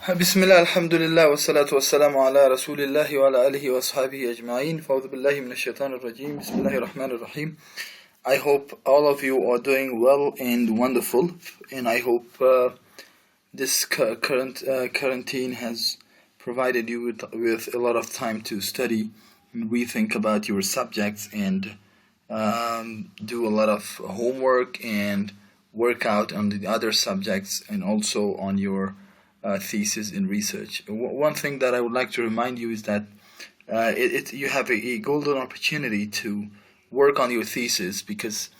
بسم الله الحمد لله والصلاة والسلام على رسول الله وعلى آله وأصحابه أجمعين فأعوذ بالله من الشيطان الرجيم بسم الله الرحمن الرحيم. I hope all of you are doing well and wonderful, and I hope this current quarantine has provided you with a lot of time to study and rethink about your subjects and do a lot of homework and work out on the other subjects and also on your thesis in research. One thing that I would like to remind you is that you have a golden opportunity to work on your thesis, because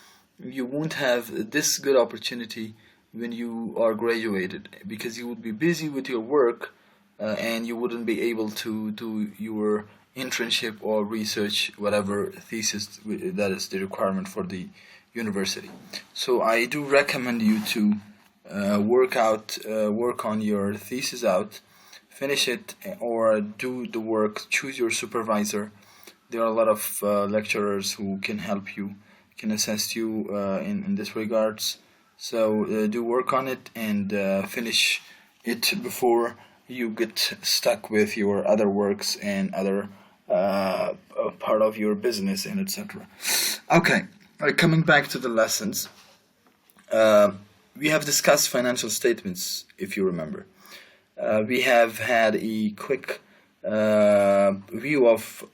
you won't have this good opportunity when you are graduated, because you would be busy with your work and you wouldn't be able to do your internship or research, whatever thesis that is the requirement for the university. So I do recommend you to work on your thesis out, finish it, or do the work, choose your supervisor. There are a lot of lecturers who can help you, can assist you in this regards. So do work on it and finish it before you get stuck with your other works and other part of your business and etc. Okay, coming back to the lessons. We have discussed financial statements, if you remember. We have had a quick review of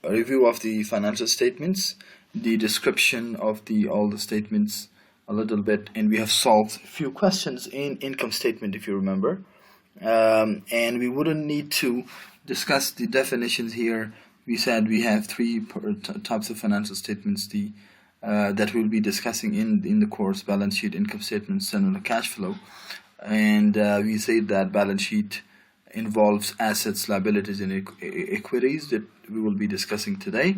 the financial statements, the description of all the statements a little bit, and we have solved a few questions in income statement, if you remember. And we wouldn't need to discuss the definitions here. We said we have three types of financial statements, that we'll be discussing in the course: balance sheet, income statement, and cash flow. And we said that balance sheet involves assets, liabilities, and equities that we will be discussing today.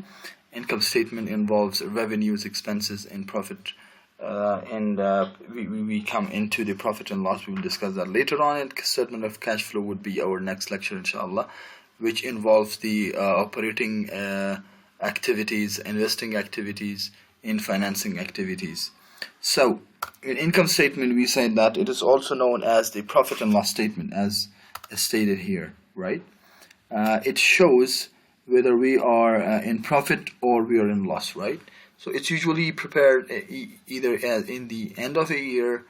Income statement involves revenues, expenses, and profit. We come into the profit and loss. We will discuss that later on. And statement of cash flow would be our next lecture, inshallah, which involves the operating activities, investing activities, in financing activities. So in income statement, we said that it is also known as the profit and loss statement, as stated here, right? It shows whether we are in profit or we are in loss, right? So it's usually prepared either in the end of a year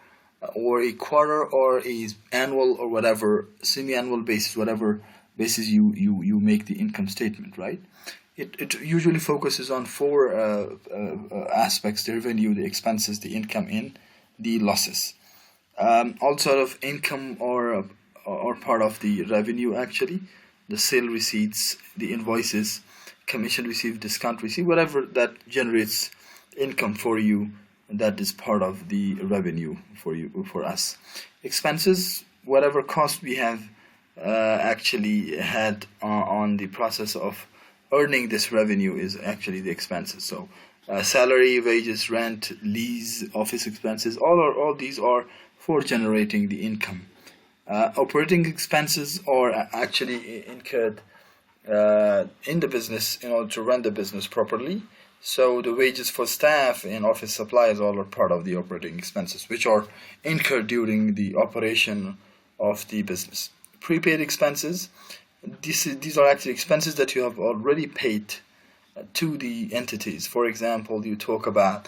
or a quarter or a annual or whatever, semi-annual basis, whatever basis you make the income statement, right? It usually focuses on four aspects: the revenue, the expenses, the income, and the losses. All sort of income or part of the revenue, actually, the sale receipts, the invoices, commission received, discount received, whatever that generates income for you, that is part of the revenue for us. Expenses, whatever cost we have actually had on the process of earning this revenue, is actually the expenses. So salary, wages, rent, lease, office expenses, all these are for generating the income. Operating expenses are actually incurred in the business in order to run the business properly. So the wages for staff and office supplies all are part of the operating expenses, which are incurred during the operation of the business. Prepaid expenses, these are actually expenses that you have already paid to the entities. For example, you talk about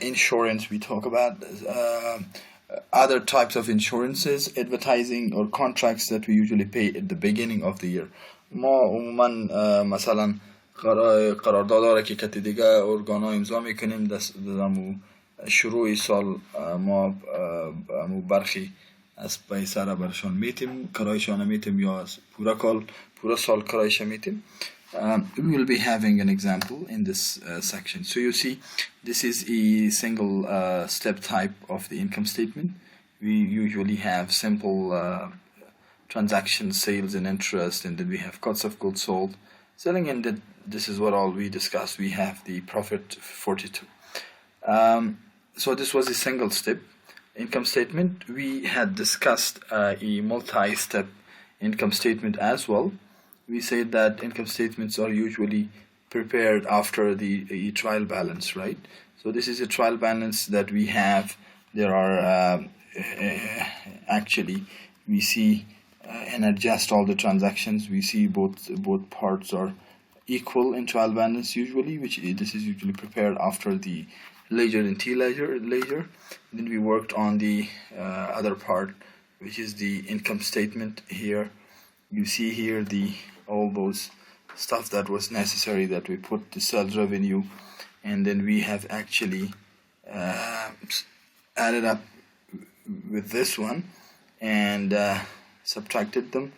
insurance, we talk about other types of insurances, advertising, or contracts that we usually pay at the beginning of the year. ما عموما مثلا قراردادها را که کتی دیگه ارگانا امضا میکنیم دمو شروع سال ما برخی از پیسه را برشان میتیم، کرایشان میتیم، یا از پورا سال کرایش میتیم. We will be having an example in this section. So you see, this is a single step type of the income statement. We usually have simple transactions, sales and interest, and then we have cost of goods sold, selling, and this is what all we discussed. We have the profit 42. So this was a single step income statement. We had discussed a multi-step income statement as well. We said that income statements are usually prepared after the trial balance, right? So this is a trial balance that we have. There are actually, we see and adjust all the transactions. We see both parts are equal in trial balance usually, which this is usually prepared after the ledger and ledger. Then we worked on the other part, which is the income statement. Here you see here all those stuff that was necessary, that we put the sales revenue, and then we have actually added up with this one and subtracted them.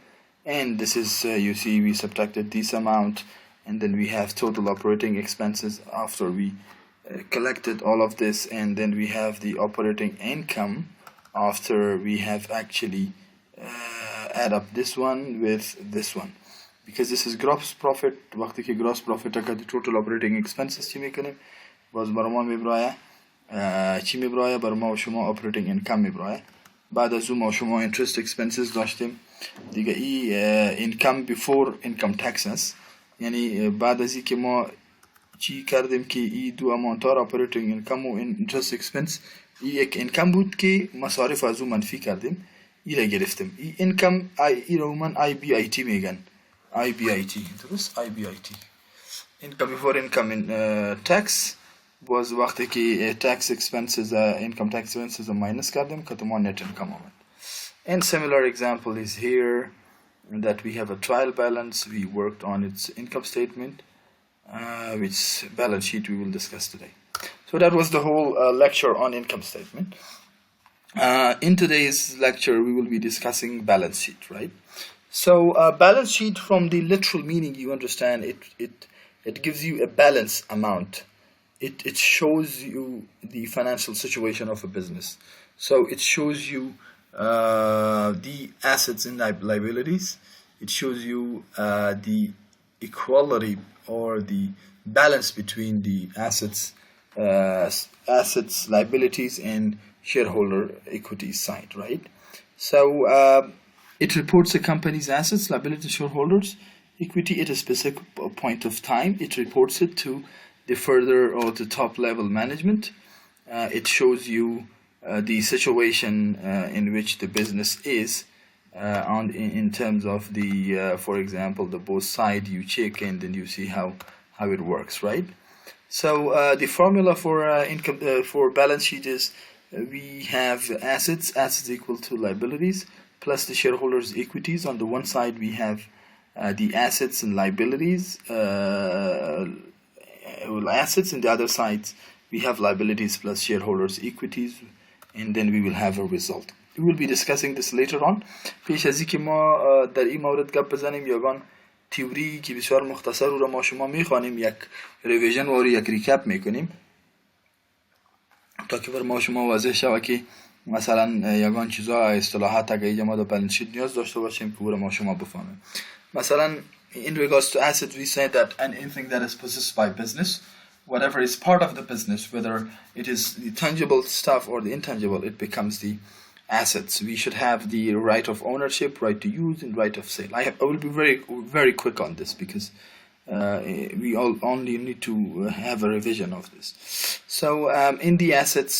And this is you see we subtracted this amount, and then we have total operating expenses after we collected all of this, and then we have the operating income after we have actually add up this one with this one, because this is gross profit. وقتی که gross profit اگر total operating expenses چی میکنیم باز بر ما میبرایه چی میبرایه بر ما و شما operating income میبرایه. بعد از اون ما شما interest expenses داشتیم دیگه ای income before income taxes، یعنی بعد از این که ما چی کردیم که ای دو امانتار operating income و interest expense ای یک income بود که مصارف از اون منفی کردیم ای را گرفتیم. ای income ای رو من IBIT میگن، IBIT درست، IBIT income before income in tax was وقتی که tax expenses income tax expenses minus کردیم که ما net income آمد. And similar example is here that we have a trial balance. We worked on its income statement, which balance sheet we will discuss today. So that was the whole lecture on income statement. In today's lecture we will be discussing balance sheet, right? So balance sheet, from the literal meaning, you understand, it gives you a balance amount. It shows you the financial situation of a business. So it shows you the assets and liabilities. It shows you the equality or the balance between the assets, liabilities, and shareholder equity side, right? So it reports a company's assets, liabilities, shareholders equity at a specific point of time. It reports it to the further or the top level management. It shows you the situation in which the business is in terms of the for example the both side you check and then you see how it works, right? So the formula for income for balance sheet is we have assets equal to liabilities plus the shareholders equities. On the one side we have the assets and liabilities, assets, and the other side we have liabilities plus shareholders equities, and then we will have a result. We will be discussing this later on. پیش از اینکه ما در این مورد گپ بزنیم یگان تئوری که بسیار مختصر رو ما شما میخوانیم، یک ریویژن و یک ریکپ میکنیم تا که بر ما شما واضح شود که مثلا یگان چیزا اصطلاحات اگه ما در بالانس شیت نیاز داشته باشیم که بر ما شما بفهمیم. مثلا in regards to assets we say that anything that is possessed by business, whatever is part of the business, whether it is the tangible stuff or the intangible, it becomes the assets. We should have the right of ownership, right to use, and right of sale. I will be very quick on this because we only need to have a revision of this. So in the assets,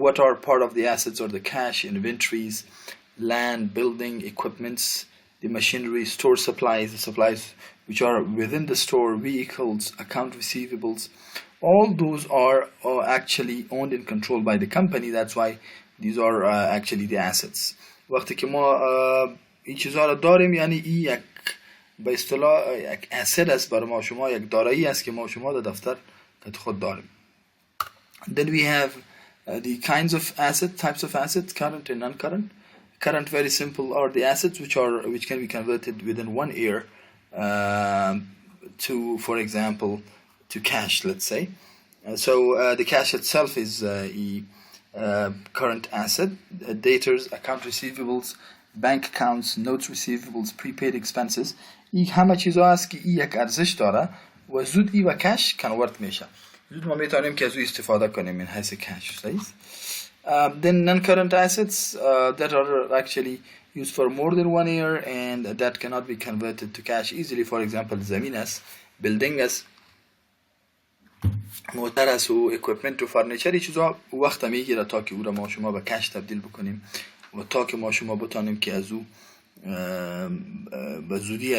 what are part of the assets are the cash, inventories, land, building, equipments, the machinery, store supplies, the supplies which are within the store, vehicles, account receivables. All those are actually owned and controlled by the company. That's why these are actually the assets. وقتی که ما این چیزها رو داریم یعنی این یک به اصطلاح یک asset است برای ما شما، یک دارایی است که ما شما در دفتر خود داریم. Then we have the kinds of assets, types of assets, current and non-current. Current, very simple, are the assets which can be converted within 1 year to, for example, to cash, let's say. So the cash itself is a current asset. Debtors, account receivables, bank accounts, notes receivables, prepaid expenses. این همه چیزا هست که این یک ارزش داره و زود این و کش کنورت میشه. زود ما میتونیم که از او استفاده کنیم من حیث کش. Then non-current assets that are actually used for more than 1 year and that cannot be converted to cash easily. For example, زمین است، building است، موتر است و equipment و فرنیچر. چیزا وقت میگیره تا که او را ما شما به کش تبدیل بکنیم و تا که ما شما بتانیم که از او به زودی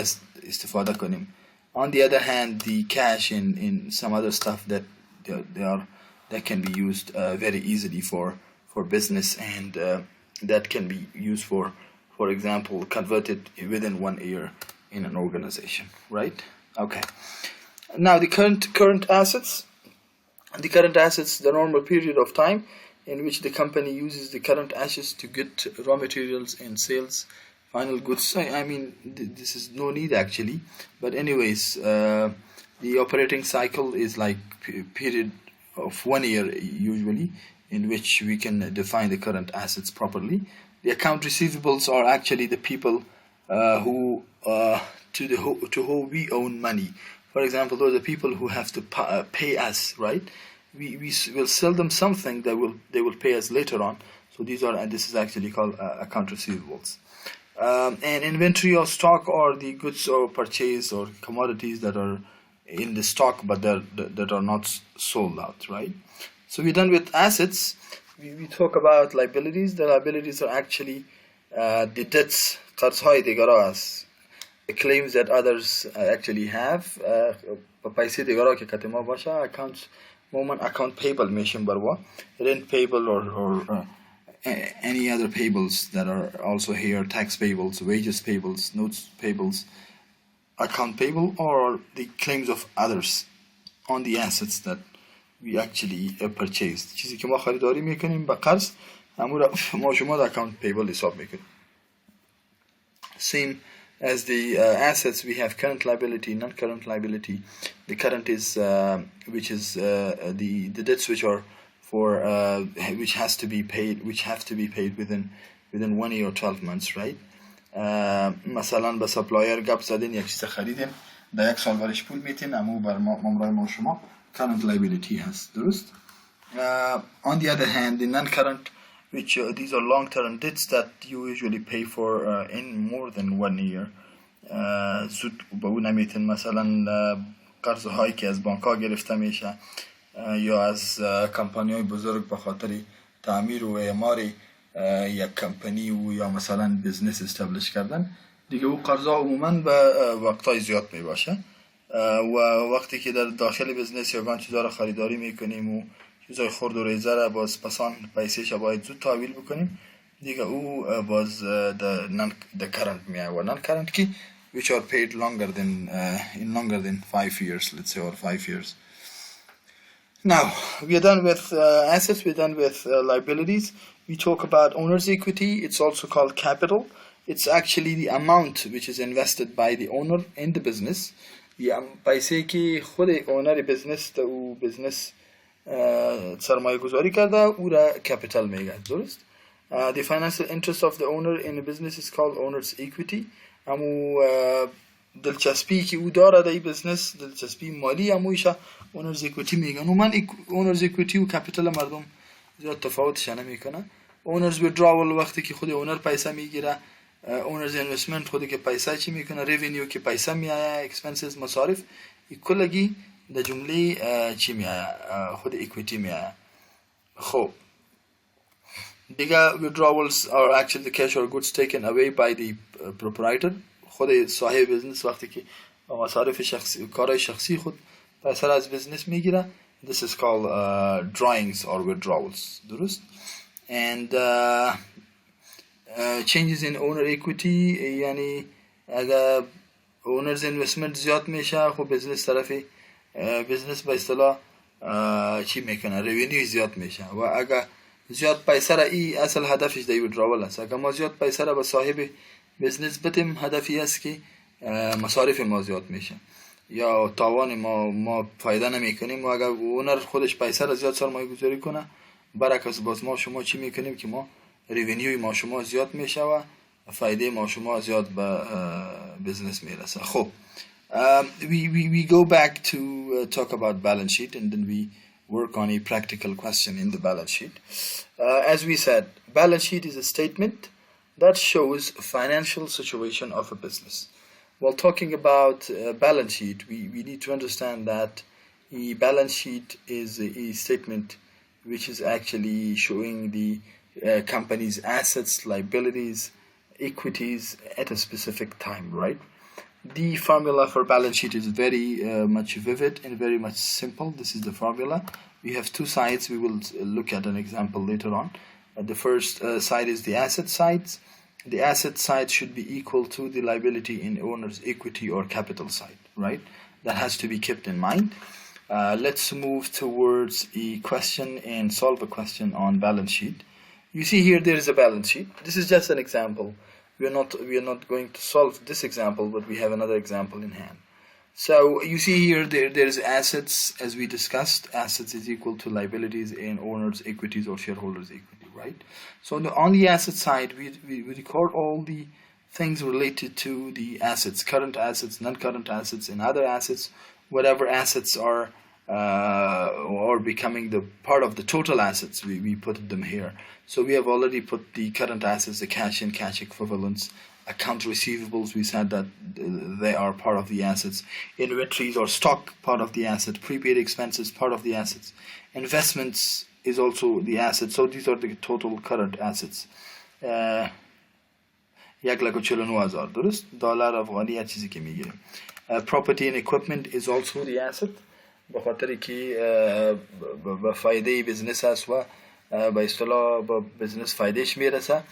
استفاده کنیم. On the other hand, the cash in some other stuff that that can be used very easily for business, and that can be used for example, converted within 1 year in an organization, right? Okay. Now the current assets. The current assets, the normal period of time in which the company uses the current assets to get raw materials and sales final goods. I mean, this is no need actually, but anyways, the operating cycle is like period of 1 year usually, in which we can define the current assets properly. The account receivables are actually the people to whom we own money. For example, those are people who have to pay us, right? We will sell them something that they will pay us later on. So this is actually called account receivables. And inventory or stock are the goods or purchase or commodities that are in the stock but that are not sold out, right? So we're done with assets. We talk about liabilities. The liabilities are actually the debts, the claims that others actually have. Accounts account payable mission barwa, rent payable or any other payables that are also here, tax payables, wages payables, notes payables, account payable, or the claims of others on the assets that we actually purchased. چیزی که ما خریداری میکنیم با قرض همون ما شما account payable حساب میکنیم. Same as the assets, we have current liability, non-current liability. The current is which is the debts which are for which have to be paid within 1 year or 12 months, right? مثلا به سپلایر گپ زدین یک چیز خریدین در 1 سال برش پول میتین امو بر ممرای ما شما current liability هست، درست؟ On the other hand, the non-current, which these are long-term debts that you usually pay for in more than 1 year. زود به اون نمیتین، مثلا قرض هایی که از بانک ها گرفته میشه یا از کمپانی های بزرگ به خاطر تعمیر و اعمار یک کمپانی و یا مثلا بزنس استبلش کردن دیگه، او قرض ها عموما به وقتای زیاد می باشه و وقتی که در داخل بزنس یا چیزا را خریداری میکنیم و چیزای خرد و ریزه را باز پسان پیسهش باید زود تحویل بکنیم دیگه، او باز the current میاد و non-current کی which are paid longer than 5 years, let's say, or 5 years. Now, we are done with assets, we're done with liabilities. We talk about owner's equity. It's also called capital. It's actually the amount which is invested by the owner in the business. पैसे की खुद owner business तो business सरमाया गुजारी करता पूरा capital में गया, درست? The financial interest of the owner in a business is called owner's equity. امو دلچسپی که او داره در بزنس، دلچسپی مالی امویشه اونرز اکویتی میگن و من اونرز اکویتی و کپیتال مردم زیاد تفاوتش نمیکنه. اونرز ویدراول وقتی که خود اونر پیسه میگیره، اونرز اینوستمنت خودی که پیسه چی میکنه، ریونیو که پیسه میآید، اکسپنسز مصارف کلگی در جمله چی میآید، خود اکویتی میآید. خب دیگه withdrawals are actually the cash or goods taken away by the proprietor. خود صاحب بزنس وقتی که مصارف شخصی کارهای شخصی خود پیسه از بزنس میگیره. This is called drawings or withdrawals, درست؟ And changes in owner equity یعنی اگر owners investment زیاد میشه خب بزنس طرفی بزنس به اصطلاح چی میکنه، revenue زیاد میشه و اگر زیاد پیسه را اصل هدفش در withdrawal است. اگر ما زیاد پیسه را به صاحب بزنس بدیم هدفی است که مصارف ما زیاد میشه یا تاوان ما فایده نمی کنیم و اگر اونر خودش پیسه را زیاد سرمایه گذاری کنه برعکس باز ما شما چی میکنیم که ما ریونیوی ما شما زیاد میشه و فایده ما شما زیاد به بزنس میرسه. خب we go back to talk about balance sheet and then we work on a practical question in the balance sheet. As we said, balance sheet is a statement that shows financial situation of a business. While talking about balance sheet, we need to understand that a balance sheet is a statement which is actually showing the company's assets, liabilities, equities at a specific time, right? The formula for balance sheet is very much vivid and very much simple. This is the formula. We have two sides. We will look at an example later on. The first side is the asset side. The asset side should be equal to the liability in owner's equity or capital side, right? That has to be kept in mind. Let's move towards a question and solve a question on balance sheet. You see here there is a balance sheet. This is just an example. We are not going to solve this example, but we have another example in hand. So you see here there's assets, as we discussed. Assets is equal to liabilities in owners' equities or shareholders' equity, right? So on the asset side, we record all the things related to the assets, current assets, non-current assets, and other assets, whatever assets are or becoming the part of the total assets, we put them here. So we have already put the current assets, the cash and cash equivalents, account receivables, we said that they are part of the assets, inventories or stock part of the asset, prepaid expenses part of the assets, investments is also the asset. So these are the total current assets. Property and equipment is also the asset. بخاطر که به فایده بزنس است و به اصطلاح با بزنس فایدهش میرسه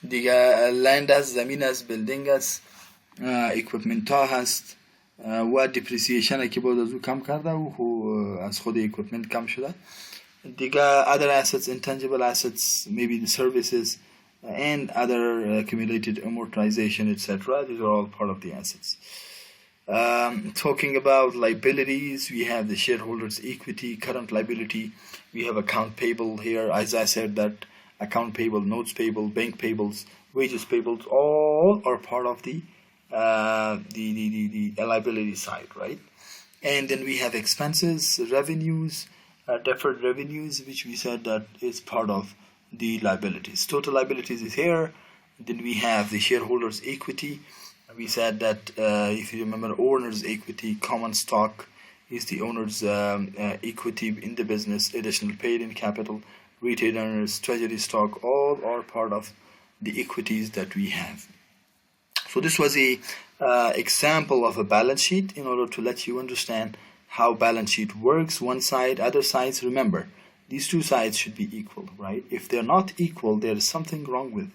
دیگه. لند است، زمین است، بیلدینگ است، اکویپمنت ها هست و دیپریسیشن که بود از او کم کرده و از خود اکویپمنت کم شده دیگه. other assets, intangible assets, maybe the services and other accumulated amortization, etc. These are all part of the assets. Talking about liabilities, we have the shareholders' equity, current liability. We have account payable here. As I said, that account payable, notes payable, bank payables, wages payables, all are part of the liability side, right? And then we have expenses, revenues, deferred revenues, which we said that is part of the liabilities. Total liabilities is here. Then we have the shareholders' equity. We said that if you remember, owner's equity, common stock is the owner's equity in the business, additional paid-in capital, retained earners, treasury stock, all are part of the equities that we have. So this was a example of a balance sheet in order to let you understand how balance sheet works. One side, other sides. Remember, these two sides should be equal, right? If they're not equal, there is something wrong with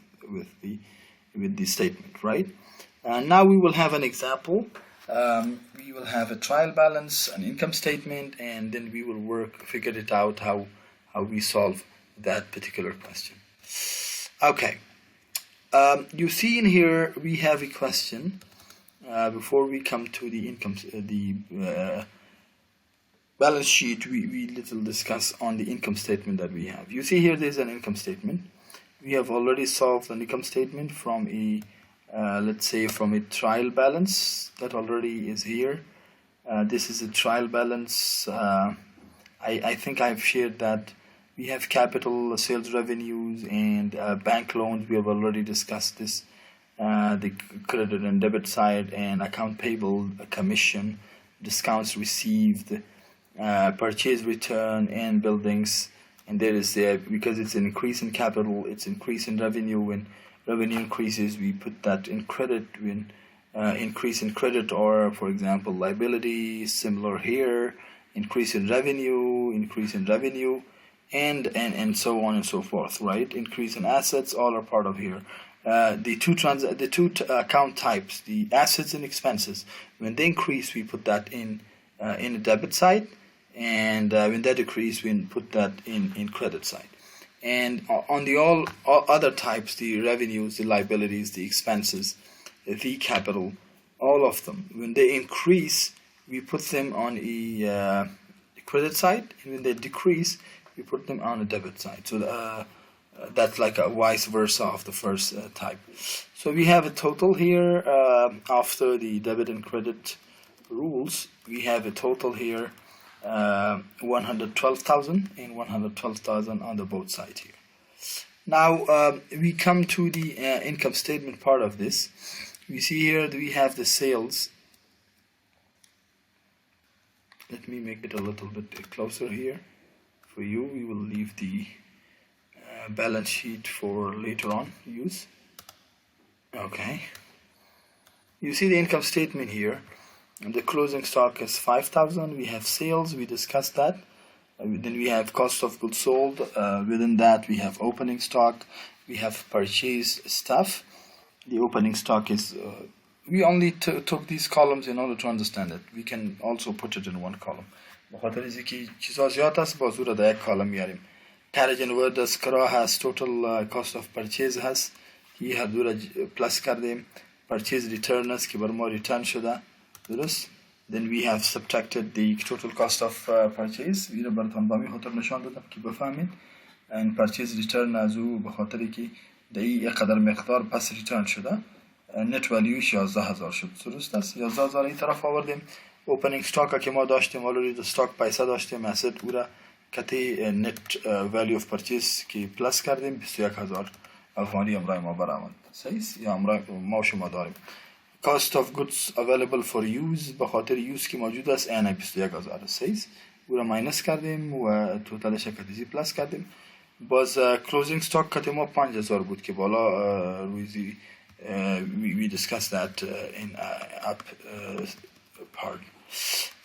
the statement, right? Now we will have an example. We will have a trial balance, an income statement, and then we will figure it out how we solve that particular question. Okay. You see in here we have a question. Before we come to the balance sheet, we little discuss on the income statement that we have. You see here there's an income statement. We have already solved an income statement from a let's say from a trial balance that already is here. This is a trial balance. I think I've shared that we have capital, sales revenues, and bank loans. We have already discussed this. The credit and debit side, and account payable, commission, discounts received, purchase return, and buildings. And there is because it's an increase in capital, it's increase in revenue. When revenue increases, we put that in credit. When increase in credit, or for example liability, similar here, increase in revenue, and so on and so forth, right? Increase in assets, all are part of here. The two account types, the assets and expenses, when they increase, we put that in the debit side, and when they decrease, we put that in credit side. And on the all other types, the revenues, the liabilities, the expenses, the capital, all of them, when they increase, we put them on a credit side, and when they decrease, we put them on a debit side. So that's like a vice versa of the first type. So we have a total here after the debit and credit rules. We have a total here 112,000 and 112,000 on the both sides here. Now we come to the income statement part of this. We see here that we have the sales. Let me make it a little bit closer here for you. We will leave the balance sheet for later on use. Okay, you see the income statement here, and the closing stock is 5,000. We have sales, we discussed that. Then we have cost of goods sold. Within that we have opening stock, we have purchased stuff. The opening stock is we only took these columns in order to understand it. We can also put it in one column. بخاطر اینکه که چیزا زیاد است با زور در یک کالم میاریم. carriage and word است، کرا هست، total cost of purchase هست، هی هر دو را پلاس کردیم. purchase return است که بر ما ریترن شده، درست؟ then we have subtracted the total cost of purchase. این را براتون با می خاطر نشان دادم که بفهمید. and purchase return از او بخاطر که در یک قدر مقدار پس ریترن شده. net value 11,000 شد، درست است؟ 11,000 این طرف آوردیم. opening stock که ما داشتیم already stock پیسه داشتیم asset او را کتی net value of purchase که پلاس کردیم 21,000 افغانی امرای ما برآمد. صحیح یا امرای ما شما داریم. cost of goods available for use بخاطر use که موجود است این 21,000 صحیح. او را ماینس کردیم و توتالش کتی پلاس کردیم. باز closing stock کتی ما 5,000 بود که بالا روزی we discussed that in up part.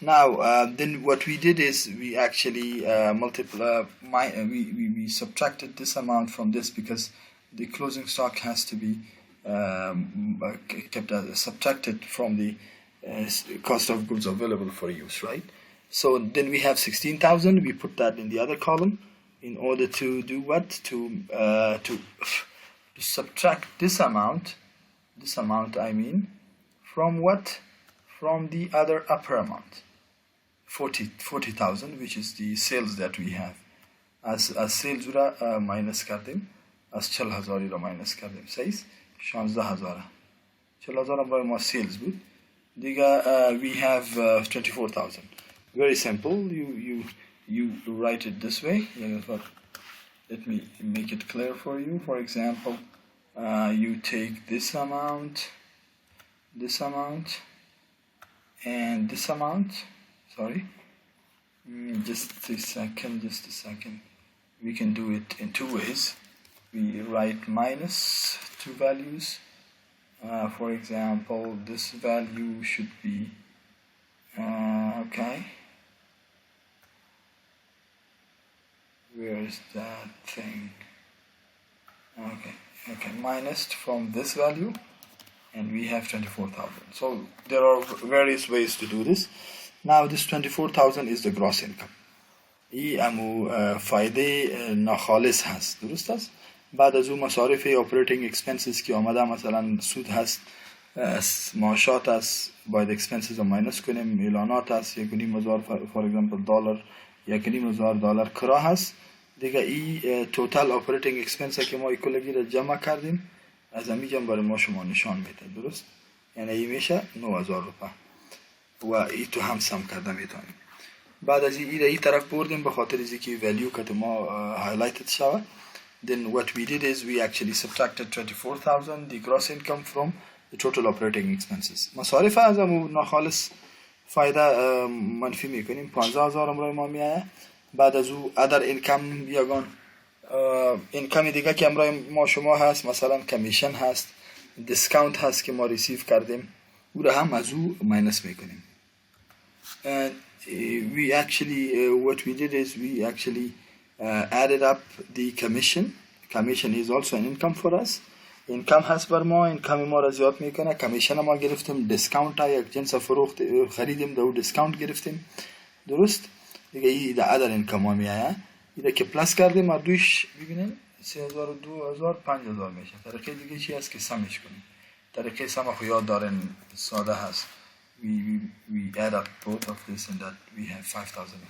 Now then what we did is we actually we subtracted this amount from this because the closing stock has to be kept subtracted from the cost of goods available for use, right? So then we have 16,000. We put that in the other column in order to do what? To subtract this amount I mean from what? From the other upper amount, 40,000, which is the sales that we have. As sales را minus کردیم، از 40,000 را minus کردیم، صحیح؟ 16,000. 40,000 برای ما sales بود. دیگه we have 24,000. Very simple. You write it this way. Let me make it clear for you. For example, you take this amount, and this amount. Sorry, just a second. We can do it in two ways. We write minus two values. For example, this value should be okay. Where is that thing? Okay, minus from this value, and we have 24,000. So there are various ways to do this. Now this 24,000 is the gross income. ای امو فایده ناخالص هست، درست است؟ بعد از اون مصارف operating expenses که آمده، مثلا سود هست، معاشات هست، باید expenses رو ماینس کنیم، اعلانات هست، 1,500 for example دلار، 1,500 دلار کرا هست. دیگه ای توتال operating expense که ما کلگی رو جمع کردیم، از همین جمع برای ما شما نشان میده، درست؟ یعنی ای میشه 9,000 روپه و ای تو هم سم کرده میتونیم. بعد از ای طرف بردیم به خاطر از اینکه ولیو که ما highlighted شود. Then what we did is we actually subtracted 24,000 the gross income from the total operating expenses. مصارف از همون ناخالص فایده منفی میکنیم، 15,000 امرای ما میایه. بعد از او other income یگان اینکم دیگه که امرای ما شما هست، مثلا کمیشن هست، دیسکاونت هست که ما ریسیو کردیم، او را هم از او ماینس میکنیم. We actually what we did is we actually added up the commission. Commission is also an income for us. Income هست بر ما، اینکم ما را زیاد میکنه. کمیشن ما گرفتیم، دیسکاونت ها یک جنس فروخت خریدیم دو دیسکاونت گرفتیم، درست؟ دیگه این در other income ها میایه. ایده که پلاس کردیم ما دوش ببینیم 3,000 و 2,000 5,000 میشه. طریقه دیگه چی هست که سمش کنیم. طریقه سم خو یاد دارن، ساده هست. We add up both of this and that we have 5,000.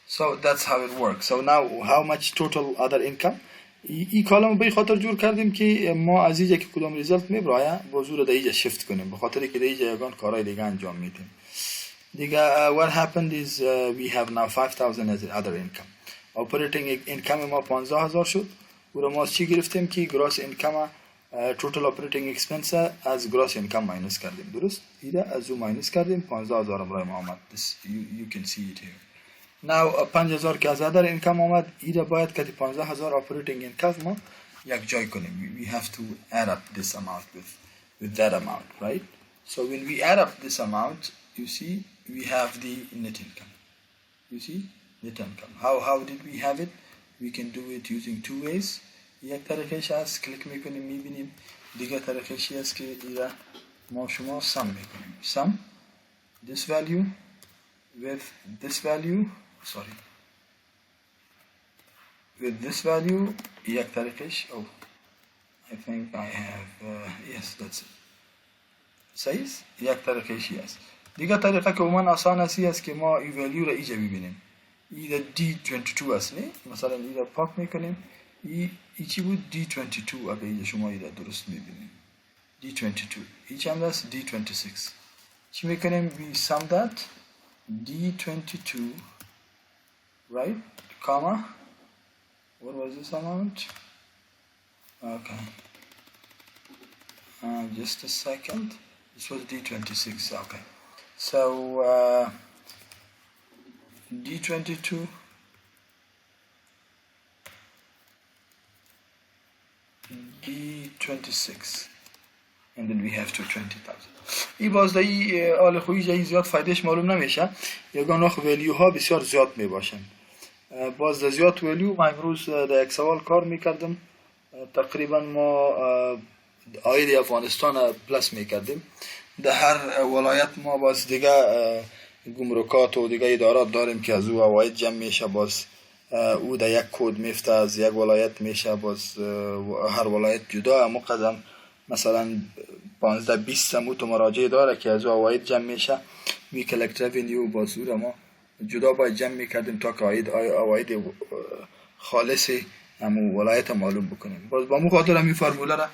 So that's how it works. So now how much total other income? این کالم به خاطر جور کردیم که ما از اینجا که کدام ریزالت میبرایه با زور در اینجا شفت کنیم، به خاطر که در اینجا یگان کارهای دیگه انجام میدیم دیگه. What happened is we have now 5,000 as other income. Operating income ما 15,000 شد. و ما چی گرفتیم که gross income total operating expense از gross income ماینس کردیم، درست؟ ایده از او ماینس کردیم، 15,000 برای ما آمد. You can see it here. Now 5,000 که از other income آمد، ایده باید که 15,000 operating income ما یک جای کنیم. We have to add up this amount with that amount, right? So when we add up this amount, you see we have the net income. You see net income. How did we have it? We can do it using two ways. یک طریقش هست کلیک میکنیم میبینیم، دیگه طریقشی هست که ایره ما شما sum میکنیم. Sum this value with this value, sorry, with this value. یک طریقش I think I have yes, that's it. صحیح؟ یک طریقشی هست. دیگه طریقه که عموما آسان است که ما این ولیو را اینجا ببینیم. این D22 است نه؟ مثلا این را پاک میکنیم. این چی بود؟ D22. اگه اینجا شما این را درست میبینیم D22. این چند است؟ D26. چی میکنیم؟ we sum that D22 right comma what was this amount? Okay, just a second. This was D26. Okay, so D22 D26 and then we have to 20,000. این بازده آل خویی جایی زیاد فایدهش معلوم نمیشه. یگان وقت ولیو ها بسیار زیاد میباشن. بازده زیاد ولیو من امروز در یک سوال کار میکردم. تقریبا ما آید افغانستان پلس میکردیم. در هر ولایت ما باز دیگه گمرکات و دیگه ادارات داریم که از او عواید جمع میشه. باز او در یک کد میفته از یک ولایت میشه. باز هر ولایت جدا مقدم مثلا 15-20 سموت مراجعه داره که از او عواید جمع میشه. وی کلکت رونیو باز او را ما جدا باید جمع میکردیم تا که عواید خالص همون ولایت معلوم بکنیم. باز با مخاطر همین فرموله را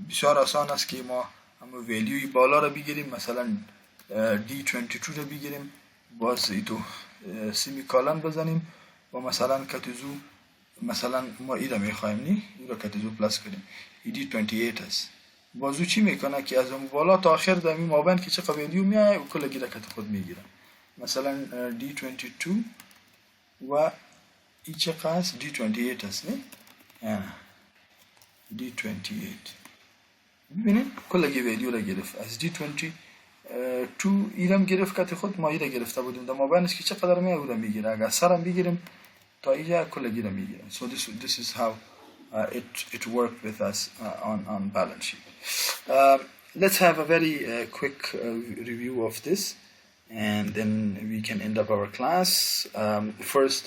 بسیار آسان است که ما همون ولیوی بالا را بگیریم. مثلا D22 را بگیریم، باز ایتو سیمی کالن بزنیم و مثلا کتزو مثلا ما ای را میخوایم نی ای را کتزو پلس کنیم. ای D28 است. بازو چی میکنه که از اون بالا تا آخر در این مابین که چه ولیو میایه و کل گیره کت خود میگیره. مثلا D22 و ای چه قاس D28 است نه؟ D28 ببینید کل گی ولیو را گرفت. از D22 ایرم گرفت کت خود ما ایره گرفته بودیم. در مابینش که چقدر میایه او را میگیره. اگر سرم بگیریم تا اینجا کل گیره میگیره. So this is how it worked with us on balance sheet. Let's have a very quick review of this and then we can end up our class. First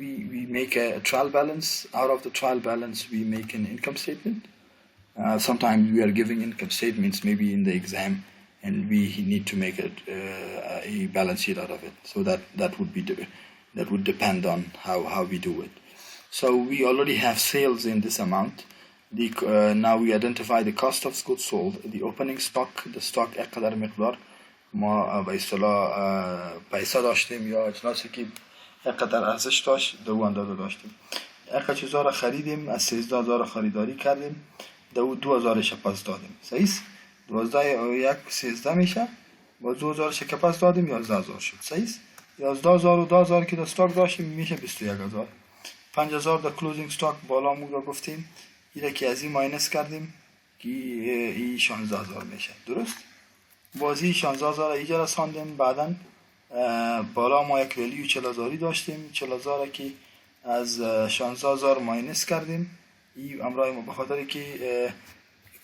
we make a trial balance. Out of the trial balance we make an income statement. Sometimes we are giving income statements maybe in the exam and we need to make a balance sheet out of it. So that would depend on how we do it. So we already have sales in this amount. Now we identify the cost of goods sold, the opening stock, the stock اقدر مقدار ما به اصطلاح پیسه داشتیم یا اجناسی که اقدر ارزش داشت دو اندازه داشتیم. یک چیزا را خریدیم، از 13,000 خریداری کردیم، 2,000 پس دادیم. صحیح؟ 12 یک 13 میشه، با 2,000 که پس دادیم 11,000 شد. صحیح؟ 11,000 و 2,000 که در استاک داشتیم میشه 21,000. 5,000 در کلوزینگ استاک بالا موگا گفتیم. ایره که از این ماینس کردیم که این 16,000 میشه. درست؟ بازی 16,000 ایجا رساندیم. بعدا بالا ما یک ولیو 40,000 داشتیم. 40,000 که از 16,000 ماینس کردیم. این امرای ما بخاطر که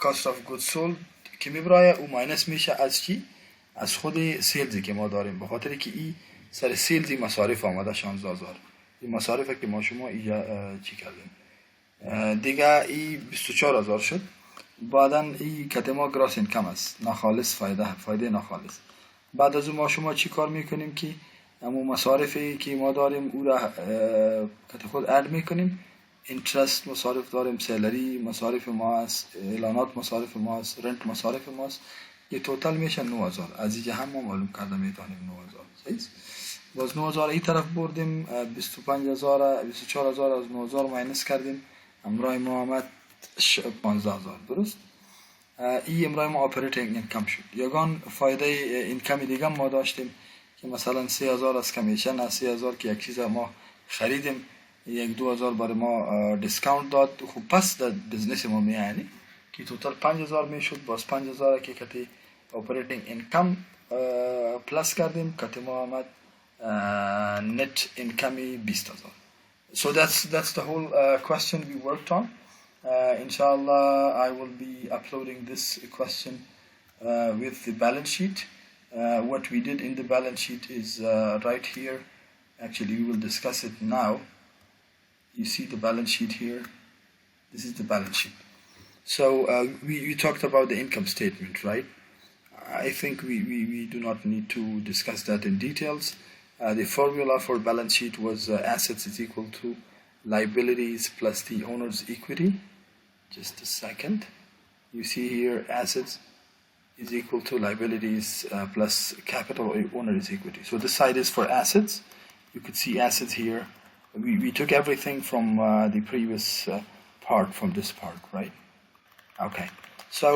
cost of goods sold که میبرایه او ماینس میشه از چی؟ از خود سیلزی که ما داریم. بخاطر که این سر سیلزی مصارف آمده 16,000. این مصارفه که ما شما اینجا چی کردیم. دیگه این 24,000 شد. بعدا این کتما گراس اینکم است، ناخالص فایده ناخالص. بعد از اون ما شما چی کار میکنیم که همون مصارفی که ما داریم او را کت خود اد میکنیم. اینترست مصارف داریم، سالری مصارف ما است، اعلانات مصارف ما است، رنت مصارف ما است. یه توتال میشه 9,000. از اینجا هم ما معلوم کرده میتونیم 9,000. صحیح؟ باز 9,000 این طرف بردیم، 25,000 24,000 از 9,000 ماینس کردیم. امرای ما آمد 15,000. درست؟ این امرای ما آپریتینگ اینکم شد. یگان فایده اینکم دیگه ما داشتیم که مثلا 3,000 از کمیشن، از 3,000 که یک چیز ما خریدیم یک 2000 برای ما دیسکاونت داد. خب پس در بزنس ما میانی که توتال 5000 میشد. باز 5000 که کتی operating income پلاس کردیم، کتی ما آمد net income 20000. So that's the whole question we worked on. Inshallah, I will be uploading this question with the balance sheet. What we did in the balance sheet is right here. Actually, we will discuss it now. You see the balance sheet here. This is the balance sheet. So we talked about the income statement, right? I think we do not need to discuss that in details. The formula for balance sheet was assets is equal to liabilities plus the owner's equity. Just a second. You see here assets is equal to liabilities plus capital or owner's equity. So this side is for assets. You could see assets here. We took everything from the previous part, from this part, right? Okay. So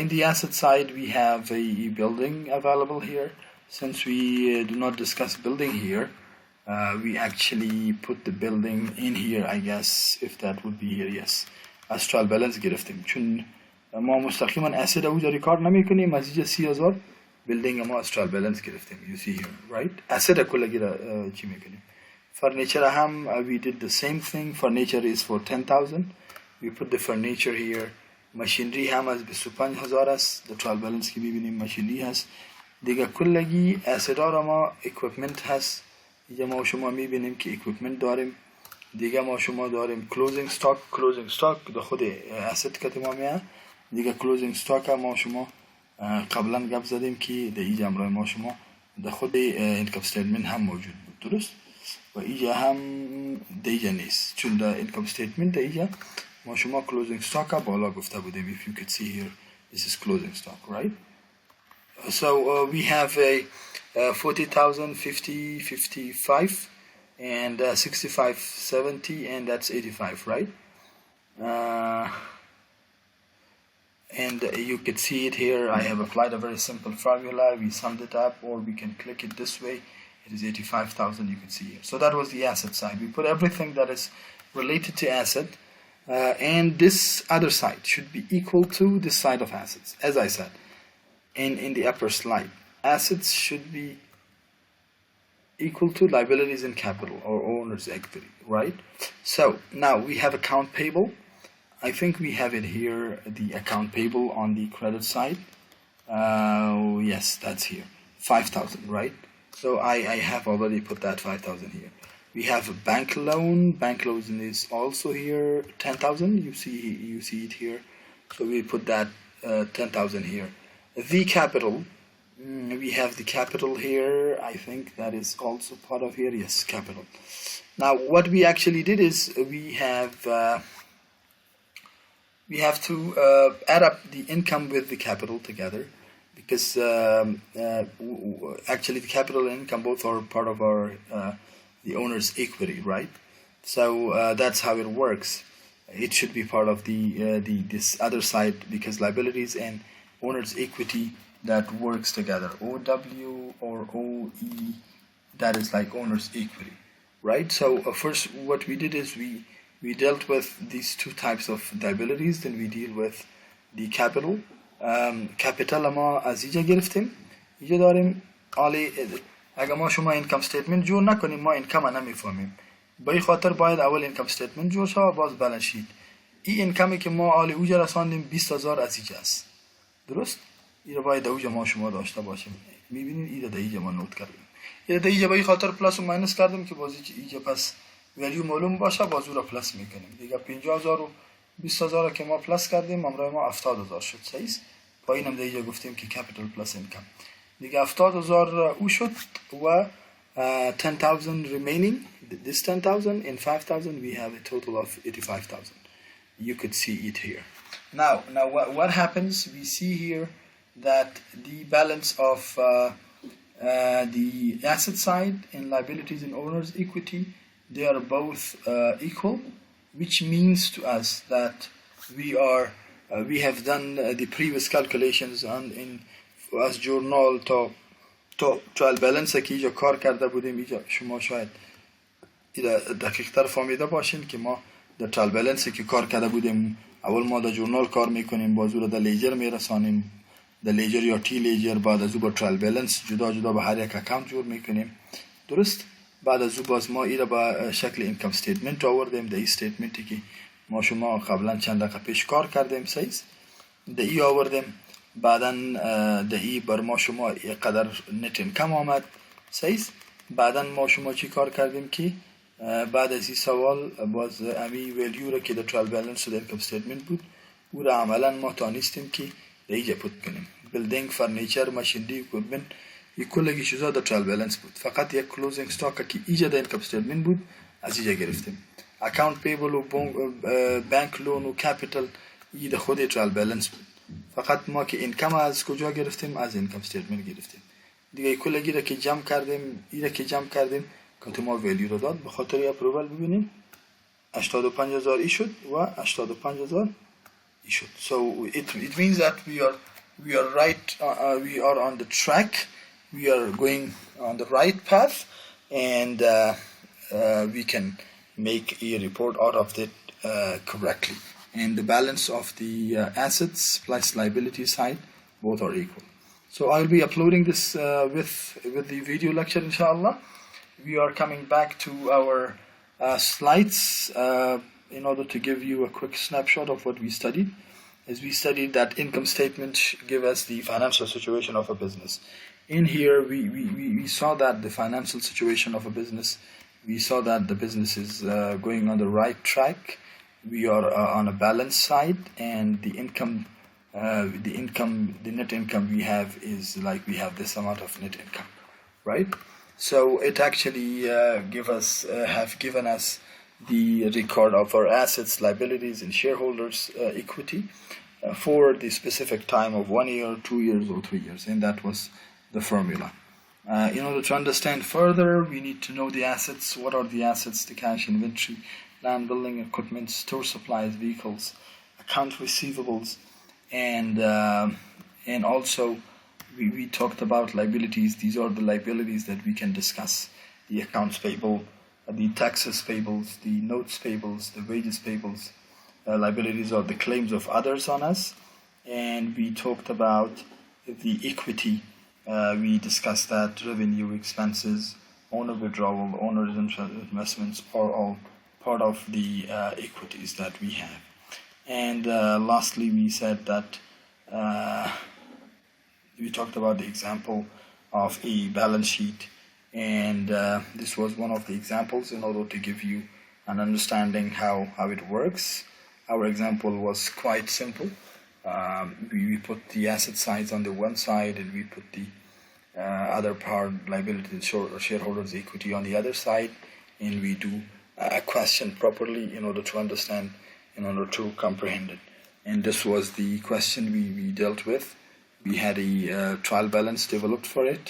in the asset side, we have a building available here. Since we do not discuss building here, we actually put the building in here, I guess, if that would be here, yes. از trial balance گرفتیم چون ما مستقیما اسید او داری کار نمی کنیم. از اینجا 30000 بیلدینگ ما از trial balance گرفتیم. You see here, right? اسید کلا گیره چی میکنیم. Furniture هم we did the same thing. Furniture is for 10,000. We put the furniture here. ماشینری هم از 25000 است. The trial balance که ببینیم ماشینری هست. دیگه کلگی اسیدا را ما equipment هست. اینجا ما شما میبینیم که equipment داریم. دیگه ما شما داریم closing stock در خود asset که تمامیه. دیگه closing stock ما شما قبلا گپ زدیم که در اینجا امرای ما شما در خود income statement هم موجود بود، درست؟ و اینجا هم در اینجا نیست چون در income statement در اینجا ما شما closing stock بالا گفته بودیم. If you could see here, this is closing stock, right? So we have a 40,000, 50, 55 and 65, 70, and that's 85, right? And you can see it here. I have applied a very simple formula. We summed it up, or we can click it this way. It is 85,000. You can see here. So that was the asset side. We put everything that is related to asset, and this other side should be equal to this side of assets. As I said in the upper slide, assets should be equal to liabilities and capital or owner's equity, right? So now we have account payable. I think we have it here, the account payable on the credit side. Yes, that's here, 5,000, right? So I have already put that 5,000 here. We have a bank loan. Bank loan is also here, 10,000. You see it here. So we put that 10,000 here. The capital. We have the capital here. I think that is also part of here. Yes, capital. Now, what we actually did is we have to add up the income with the capital together, because actually the capital and income both are part of our the owner's equity, right? So that's how it works. It should be part of the this other side, because liabilities and owner's equity, that works together. OW or OE, that is like owner's equity, right? So first what we did is we dealt with these two types of liabilities. Then we deal with the capital. Capital ما از اینجا گرفتیم. اینجا داریم عالی. اگه ما شما income statement جور نکنیم ما income نمیفهمیم. به این خاطر باید اول income statement جور شه باز balance sheet. این income که ما عالی اوجا رساندیم 20000 از اینجا است. درست؟ این رو باید اوجا ما شما داشته باشیم. میبینید این رو اینجا ما نوت کردیم. این رو اینجا به این خاطر پلاس و ماینس کردیم که باز اینجا پس ولیو معلوم باشه باز او رو پلاس میکنیم. دیگه 50000 و 20000 که ما پلاس کردیم امرای ما 70000 شد. صحیح است؟ با اینم دیگه گفتیم که capital plus income. دیگه 70000 او شد و 10,000 remaining. This 10,000 and 5,000 we have a total of 85,000. You could see it here. Now what happens? We see here that the balance of the asset side and liabilities and owner's equity, they are both equal, which means to us that we have done the previous calculations in as journal to trial balance که اینجا کار کرده بودیم. اینجا شما شاید دقیق تر فهمیده باشین که ما در ترال بالانسی که کار کرده بودیم، اول ما در جورنال کار میکنیم، باز رو در لیجر میرسانیم، در لیجر یا تی لیجر، بعد از او با ترال بالانس جدا جدا به هر یک اکانت جور میکنیم. درست؟ بعد از او باز ما ایره به شکل اینکم استیتمنت آوردیم، در این استیتمنتی که ما شما قبلا چند دقیقه پیش کار کردیم سیز در ای آوردیم. بعدا در ای بر ما شما قدر نت اینکم آمد سیز. بعدا ما شما چی کار کردیم که بعد از این سوال باز امی ویلیو را که در ترال بالانس و در اینکم استیتمنت بود او را عملا ما تانستیم که در اینجا پوت کنیم. بلدینگ، فرنیچر، ماشینری، اکویپمنت، این کلگی چیزا در ترال بالانس بود. فقط یک کلوزینگ استاک که اینجا در اینکم استیتمنت بود از اینجا گرفتیم. اکاونت پیبل و بانک لون و کپیتال این در خود ترال بالانس بود. فقط ما که اینکم از کجا گرفتیم؟ از اینکم استیتمنت گرفتیم. دیگه کلگی را که جمع کردیم، این را که جمع کردیم که ما ویلیو رو داد. به خاطر اپرووال ببینیم 85,000 ای شد و 85,000 ای شد. So it means that we are right, we are on the track, we are going on the right path, and we can make a report out of it correctly. And the balance of the assets plus liability side both are equal. So I'll be uploading this with the video lecture, inshallah. We are coming back to our slides in order to give you a quick snapshot of what we studied. As we studied that income statement give us the financial situation of a business. In here we saw that the financial situation of a business, we saw that the business is going on the right track. We are on a balanced side, and the net income we have is like we have this amount of net income, right? So it actually have given us the record of our assets, liabilities, and shareholders' equity for the specific time of 1 year, 2 years, or 3 years, and that was the formula. In order to understand further, we need to know the assets. What are the assets? The cash, inventory, land, building, equipment, store supplies, vehicles, account receivables, and also we talked about liabilities. These are the liabilities that we can discuss: the accounts payable, the taxes payables, the notes payables, the wages payables. Liabilities are the claims of others on us. And we talked about the equity. We discussed that revenue, expenses, owner withdrawal, owner investments are all part of the equities that we have. And lastly, we said that we talked about the example of a balance sheet, and this was one of the examples in order to give you an understanding how it works. Our example was quite simple. We put the asset sides on the one side, and we put the other part, liability, shareholders' equity, on the other side, and we do a question properly in order to understand, in order to comprehend it. And this was the question we dealt with. We had a trial balance developed for it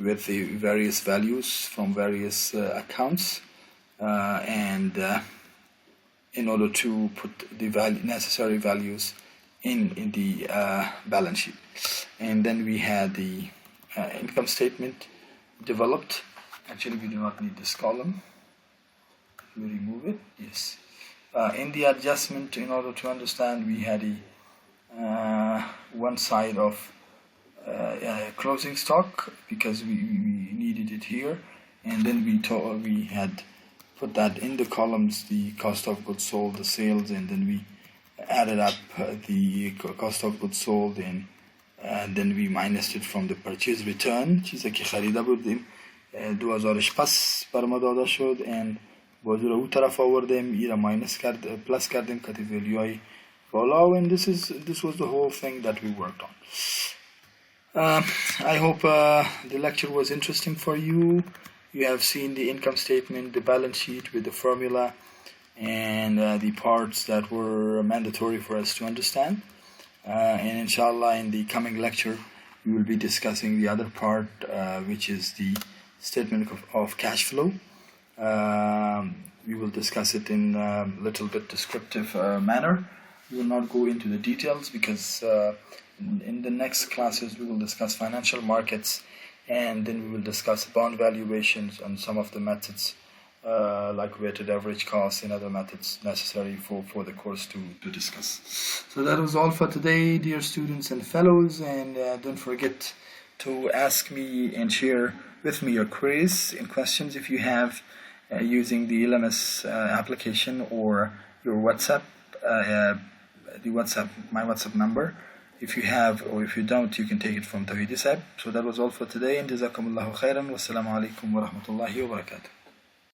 with the various values from various accounts, and in order to put the necessary values in the balance sheet. And then we had the income statement developed. Actually, we do not need this column. We remove it. Yes. In the adjustment, in order to understand, we had one side of closing stock because we needed it here, and then we had put that in the columns, the cost of goods sold, the sales, and then we added up the cost of goods sold, and then we minused it from the purchase return. چیزی که خریده بودیم 2000 پس بر ما داده شد، and بازو رو اون طرف آوردیم، این رو ماینس کرد، پلس کردیم که ویلیوهای بالا. And this was the whole thing that we worked on. I hope the lecture was interesting for you. You have seen the income statement, the balance sheet with the formula, and the parts that were mandatory for us to understand. And inshallah, in the coming lecture, we will be discussing the other part, which is the statement of cash flow. We will discuss it in a little bit descriptive manner. We will not go into the details because in the next classes we will discuss financial markets, and then we will discuss bond valuations and some of the methods like weighted average cost and other methods necessary for the course to discuss. So that was all for today, dear students and fellows, and don't forget to ask me and share with me your queries and questions if you have using the LMS application or your WhatsApp, my WhatsApp number. If you have or if you don't, you can take it from Tawhid app. So that was all for today, and Jazakumullahu khairan. Wassalamu alaikum wa rahmatullahi wa barakatuh.